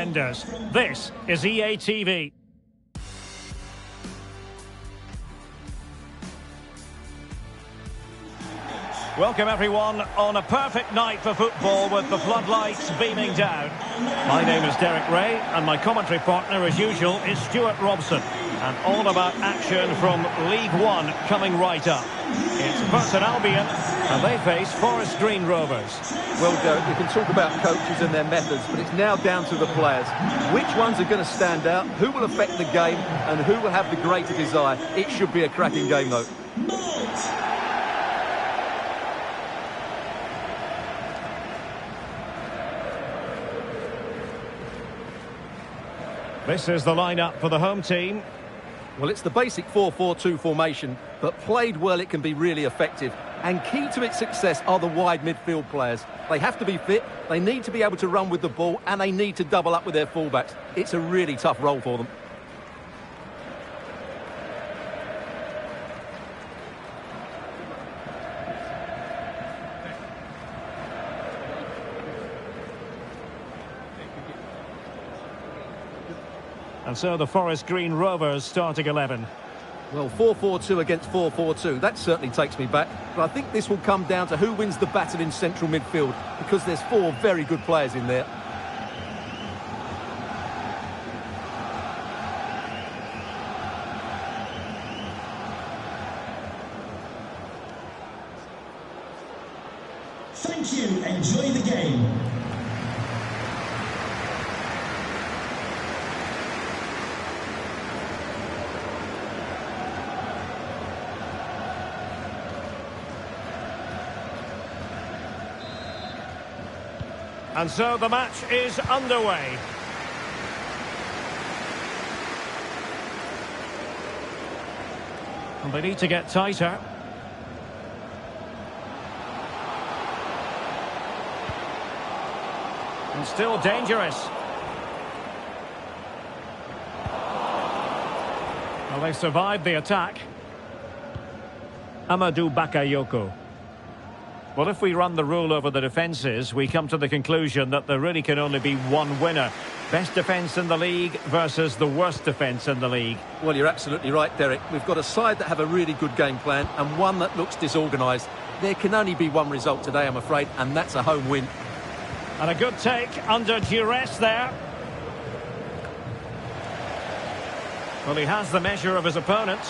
defenders. This is EA TV. Welcome everyone on a perfect night for football with the floodlights beaming down. My name is Derek Ray and my commentary partner as usual is Stuart Robson. And all about action from League One coming right up. It's Burton Albion and they face Forest Green Rovers. Well, Derek, we can talk about coaches and their methods, but it's now down to the players. Which ones are going to stand out, who will affect the game and who will have the greater desire? It should be a cracking game though. This is the lineup for the home team. Well, it's the basic 4-4-2 formation, but played well it can be really effective. And key to its success are the wide midfield players. They have to be fit, they need to be able to run with the ball, and they need to double up with their fullbacks. It's a really tough role for them. And so the Forest Green Rovers starting 11. Well, 4-4-2 against 4-4-2, that certainly takes me back. But I think this will come down to who wins the battle in central midfield, because there's four very good players in there. Thank you. Enjoy the game. And so the match is underway. And they need to get tighter. And still dangerous. Well, they survived the attack. Amadou Bakayoko. Well, if we run the rule over the defences, we come to the conclusion that there really can only be one winner. Best defence in the league versus the worst defence in the league. Well, you're absolutely right, Derek. We've got a side that have a really good game plan and one that looks disorganised. There can only be one result today, I'm afraid, and that's a home win. And a good take under duress there. Well, he has the measure of his opponent,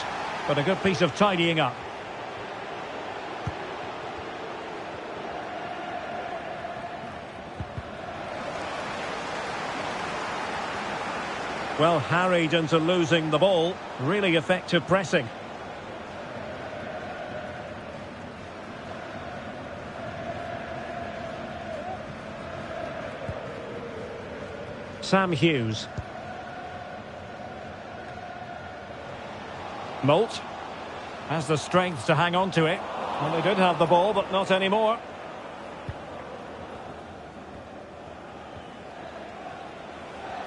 but a good piece of tidying up. Well, harried into losing the ball. Really effective pressing. Sam Hughes. Molt has the strength to hang on to it. Well, they did have the ball, but not anymore.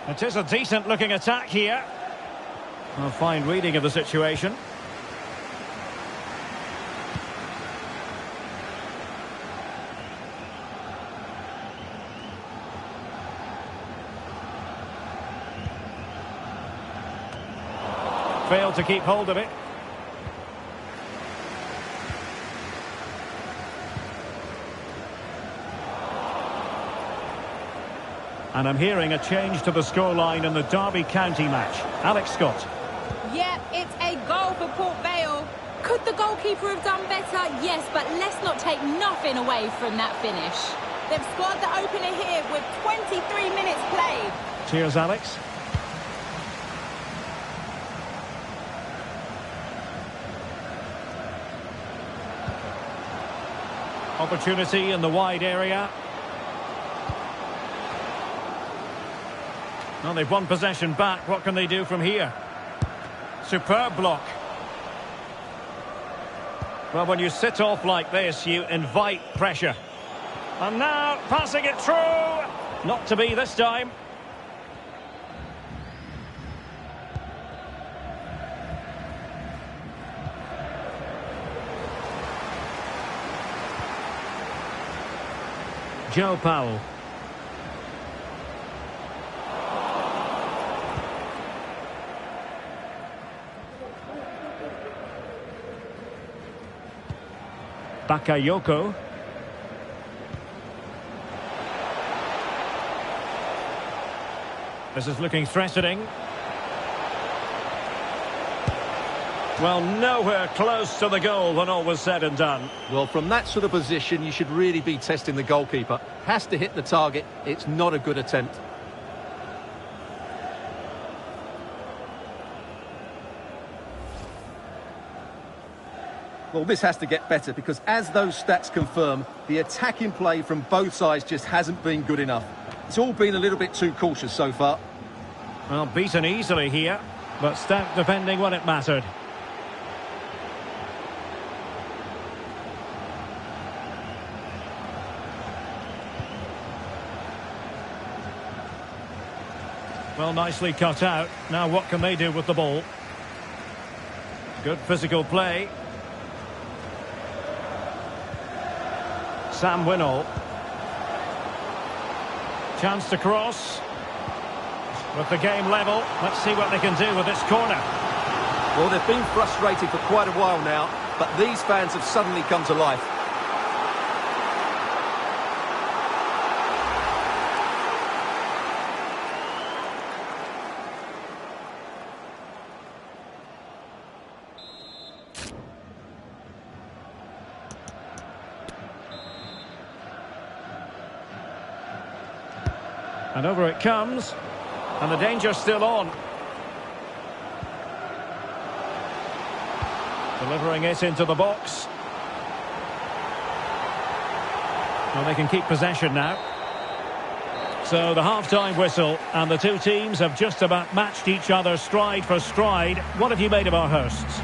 It is a decent-looking attack here. A fine reading of the situation. Failed to keep hold of it. And I'm hearing a change to the scoreline in the Derby County match. Alex Scott. Yeah, it's a goal for Port Vale. Could the goalkeeper have done better? Yes, but let's not take nothing away from that finish. They've scored the opener here with 23 minutes played. Cheers, Alex. Opportunity in the wide area. Well, they've won possession back. What can they do from here? Superb block. Well, when you sit off like this, you invite pressure. And now, passing it through. Not to be this time. Joe Powell. Bakayoko. This is looking threatening. Well, nowhere close to the goal when all was said and done. Well, from that sort of position, you should really be testing the goalkeeper. Has to hit the target. It's not a good attempt. Well, this has to get better because, as those stats confirm, the attacking play from both sides just hasn't been good enough. It's all been a little bit too cautious so far. Well, beaten easily here, but stout defending when it mattered. Well, nicely cut out. Now what can they do with the ball? Good physical play. Sam Winnall. Chance to cross. With the game level, let's see what they can do with this corner. Well, they've been frustrated for quite a while now, but these fans have suddenly come to life. And over it comes. And the danger's still on. Delivering it into the box. Well, they can keep possession now. So the half-time whistle, and the two teams have just about matched each other stride for stride. What have you made of our hosts?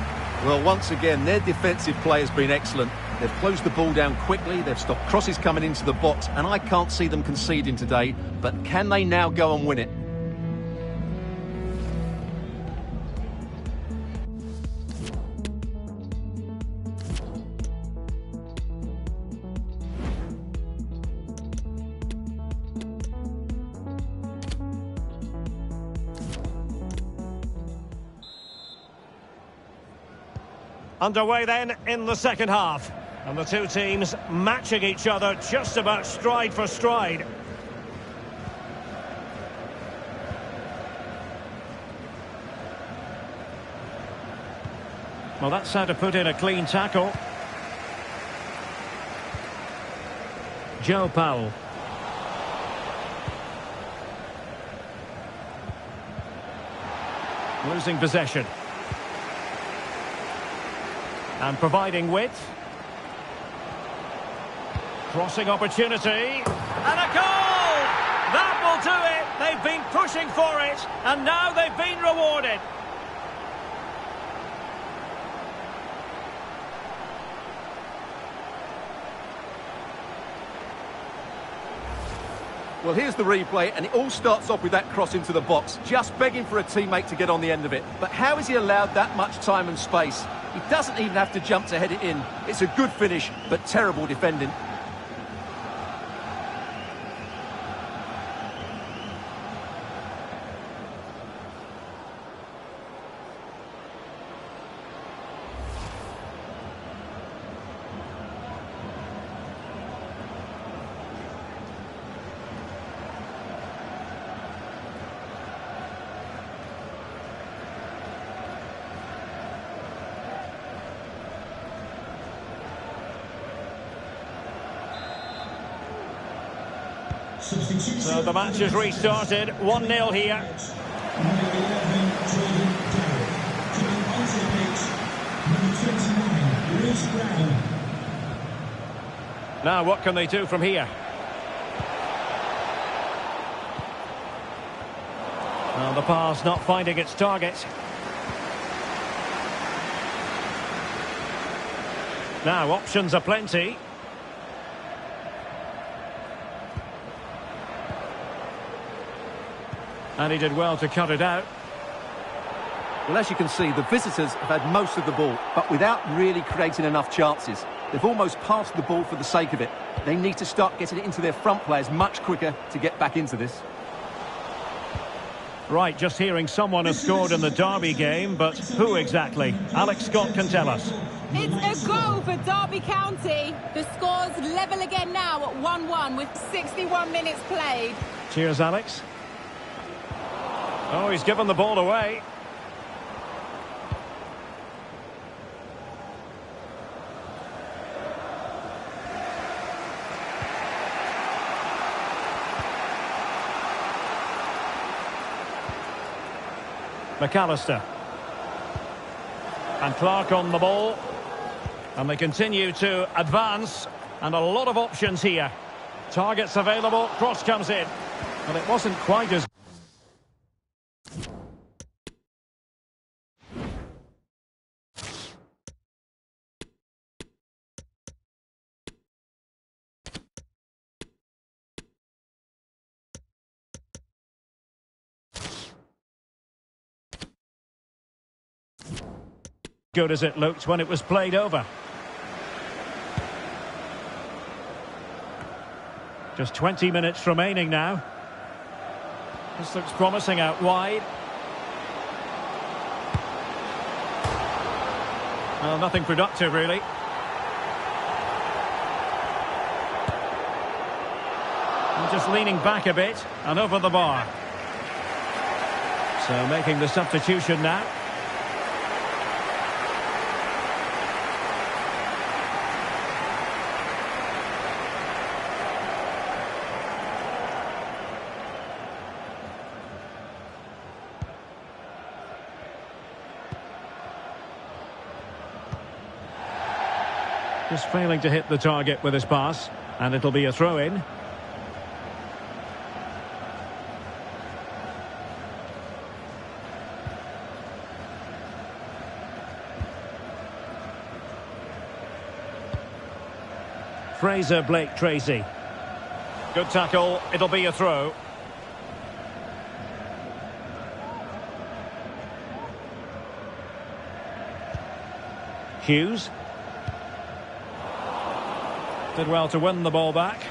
Well, once again, their defensive play has been excellent. They've closed the ball down quickly, they've stopped crosses coming into the box, and I can't see them conceding today. But can they now go and win it? Underway then in the second half. And the two teams matching each other just about stride for stride. Well, that's how to put in a clean tackle. Joe Powell. Losing possession. And providing width. Crossing opportunity. And a goal! That will do it! They've been pushing for it, and now they've been rewarded. Well, here's the replay, and it all starts off with that cross into the box, just begging for a teammate to get on the end of it. But how is he allowed that much time and space? He doesn't even have to jump to head it in. It's a good finish, but terrible defending. So the match has restarted, 1-0 here. Now what can they do from here? Well, the pass not finding its target. Now options are plenty. And he did well to cut it out. Well, as you can see, the visitors have had most of the ball, but without really creating enough chances. They've almost passed the ball for the sake of it. They need to start getting it into their front players much quicker to get back into this. Right, just hearing someone has scored in the Derby game, but who exactly? Alex Scott can tell us. It's a goal for Derby County. The score's level again now at 1-1 with 61 minutes played. Cheers, Alex. Oh, he's given the ball away. McAllister. And Clark on the ball. And they continue to advance. And a lot of options here. Targets available. Cross comes in. And it wasn't quite as... good as it looked when it was played over. Just 20 minutes remaining now. This looks promising out wide. Well, nothing productive really. And just leaning back a bit and over the bar. So making the substitution now. Just failing to hit the target with his pass, and it'll be a throw-in. Fraser Blake Tracy. Good tackle, it'll be a throw. Hughes. Did well to win the ball back.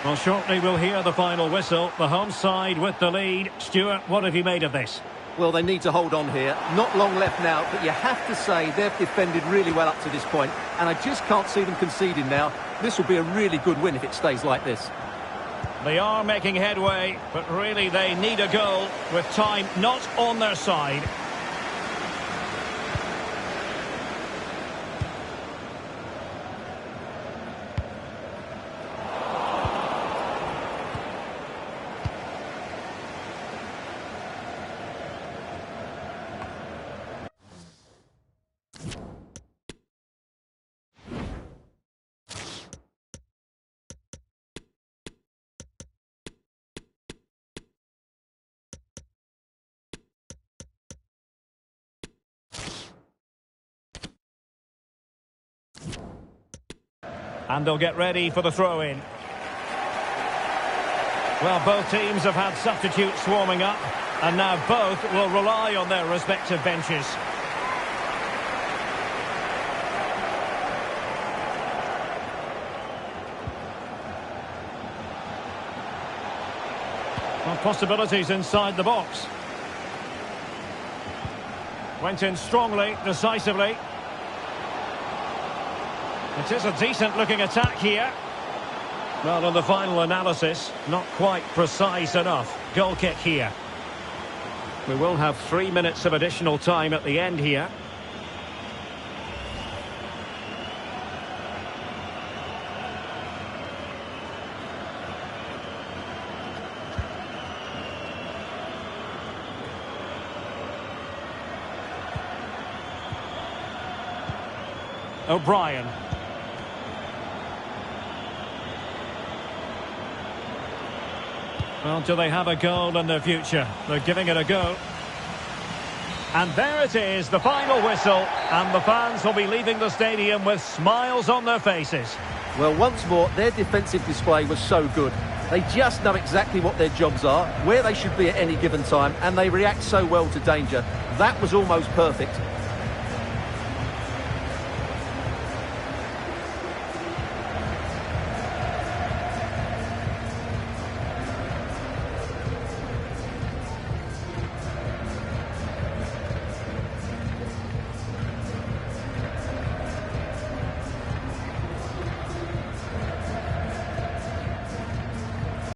Well, shortly we'll hear the final whistle. The home side with the lead. Stuart, what have you made of this? Well, they need to hold on here. Not long left now, but you have to say they've defended really well up to this point, and I just can't see them conceding now. This will be a really good win if it stays like this. They are making headway, but really they need a goal with time not on their side. And they'll get ready for the throw-in. Well, both teams have had substitutes warming up, and now both will rely on their respective benches. Well, possibilities inside the box. Went in strongly, decisively. It is a decent-looking attack here. Well, on the final analysis, not quite precise enough. Goal kick here. We will have 3 minutes of additional time at the end here. O'Brien. Well, do they have a goal in their future? They're giving it a go. And there it is, the final whistle. And the fans will be leaving the stadium with smiles on their faces. Well, once more, their defensive display was so good. They just know exactly what their jobs are, where they should be at any given time, and they react so well to danger. That was almost perfect.